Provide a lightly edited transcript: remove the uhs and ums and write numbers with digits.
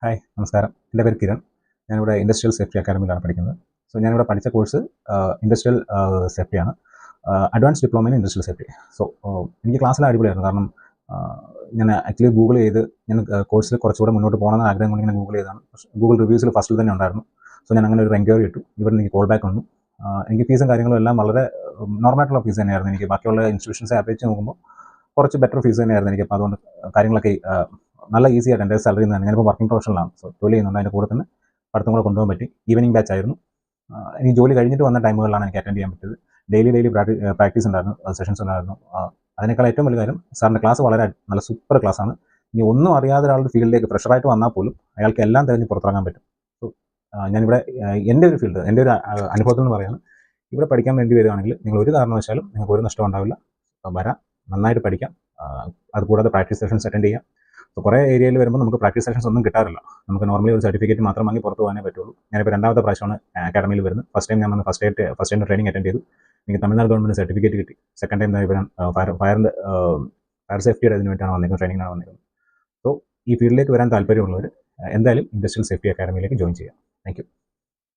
Hi നമസ്കാരം. എൻ്റെ പേര് കിരൺ. ഞാനിവിടെ ഇൻഡസ്ട്രിയൽ സേഫ്റ്റി അക്കാഡമിയിലാണ് പഠിക്കുന്നത്. സോ ഞാനിവിടെ പഠിച്ച കോഴ്സ് ഇൻഡസ്ട്രിയൽ സേഫ്റ്റിയാണ്. Advance diploma in industrial safety. So എനിക്ക് ക്ലാസ്സിൽ അടിപൊളിയായിരുന്നു. കാരണം ഞാൻ ആക്ച്വലി ഗൂഗിൾ ചെയ്ത് ഞാൻ കോഴ്സിൽ കുറച്ചുകൂടെ മുന്നോട്ട് പോകണമെന്ന് ആഗ്രഹം കൊണ്ട് ഇങ്ങനെ ഗൂഗിൾ ചെയ്തതാണ്. ഗൂഗിൾ റിവ്യൂസിൽ ഫസ്റ്റിൽ തന്നെ ഉണ്ടായിരുന്നു. സോ ഞാൻ അങ്ങനെ ഒരു എൻക്വയറി ഇട്ടു. ഇവിടെ എനിക്ക് കോൾ ബാക്ക് വന്നു. എനിക്ക് ഫീസും കാര്യങ്ങളും എല്ലാം വളരെ നോർമലായിട്ടുള്ള ഫീസ് തന്നെയായിരുന്നു. എനിക്ക് ബാക്കിയുള്ള ഇൻസ്റ്റിറ്റ്യൂഷൻസെ അപേക്ഷിച്ച് നോക്കുമ്പോൾ കുറച്ച് ബെറ്റർ ഫീസ് തന്നെയായിരുന്നു എനിക്ക്. അപ്പോൾ അതുകൊണ്ട് കാര്യങ്ങളൊക്കെ നല്ല ഈസി ആയിട്ട് എൻ്റെ സാലറി നിന്ന് ഞാനിപ്പോൾ വർക്കിംഗ് പ്രൊഫഷനിലാണ്. സോ ജോലി ചെയ്യുന്നുണ്ട്. അതിൻ്റെ കൂടെ തന്നെ പഠിത്തം കൂടെ കൊണ്ടുപോകാൻ പറ്റി. ഈവനിങ് ബാച്ച് ആയിരുന്നു. എനിക്ക് ജോലി കഴിഞ്ഞിട്ട് വന്ന ടൈമുകളിലാണ് എനിക്ക് അറ്റൻഡ് ചെയ്യാൻ പറ്റിയത്. ഡെയിലി പ്രാക്ടീസ് ഉണ്ടായിരുന്നു, സെഷൻസ് ഉണ്ടായിരുന്നു. അതിനേക്കാൾ ഏറ്റവും വലിയ കാര്യം സാറിൻ്റെ ക്ലാസ് വളരെ നല്ല സൂപ്പർ ക്ലാസ്സാണ്. ഇനി ഒന്നും അറിയാതെ ഒരാളുടെ ഫീൽഡിലേക്ക് ഫ്രഷറായിട്ട് വന്നാൽ പോലും അയാൾക്ക് എല്ലാം തിരഞ്ഞ് പുറത്തിറങ്ങാൻ പറ്റും. സോ ഞാനിവിടെ എൻ്റെ ഒരു ഫീൽഡ്, എൻ്റെ ഒരു അനുഭവത്തിൽ നിന്ന് പറയുന്നത്, ഇവിടെ പഠിക്കാൻ വേണ്ടി വരികയാണെങ്കിൽ നിങ്ങൾ ഒരു കാരണവശാലും നിങ്ങൾക്ക് ഒരു നഷ്ടം ഉണ്ടാവില്ല. വരാം, നന്നായിട്ട് പഠിക്കാം. അതുകൂടാതെ പ്രാക്ടീസ് സെഷൻസ് അറ്റൻഡ് ചെയ്യാം. സോ കുറേ ഏരിയയിൽ വരുമ്പോൾ നമുക്ക് പ്രാക്ടീസ് സെഷൻസ് ഒന്നും കിട്ടാറില്ല. നമുക്ക് നോർമലി ഒരു സർട്ടിഫിക്കറ്റ് മാത്രം വാങ്ങി പുറത്ത് പോകാനേ പറ്റുള്ളൂ. ഞാനിപ്പോൾ രണ്ടാമത്തെ പ്രാവശ്യമാണ് അക്കാഡമിയിൽ വരുന്നത്. ഫസ്റ്റ് ടൈം ഞാൻ വന്ന് ഫസ്റ്റ് ടൈം ട്രെയിനിങ് അറ്റൻഡ് ചെയ്തു. എനിക്ക് തമിഴ്നാട് ഗവൺമെൻറ് സർട്ടിഫിക്കറ്റ് കിട്ടി. സെക്കൻഡ് ടൈം ഇവിടെ ഫയർ സേഫ്റ്റിയുടെ ഇതിന് വേണ്ടിയാണ് വന്നിരിക്കുന്നത്, ട്രെയിനിങ്ങിനാണ് വന്നിരിക്കുന്നത്. സോ ഈ ഫീൽഡിലേക്ക് വരാൻ താല്പര്യമുള്ളവർ എന്തായാലും ഇൻഡസ്ട്രിയൽ സേഫ്റ്റി അക്കാഡമിയിലേക്ക് ജോയിൻ ചെയ്യാം. Thank you.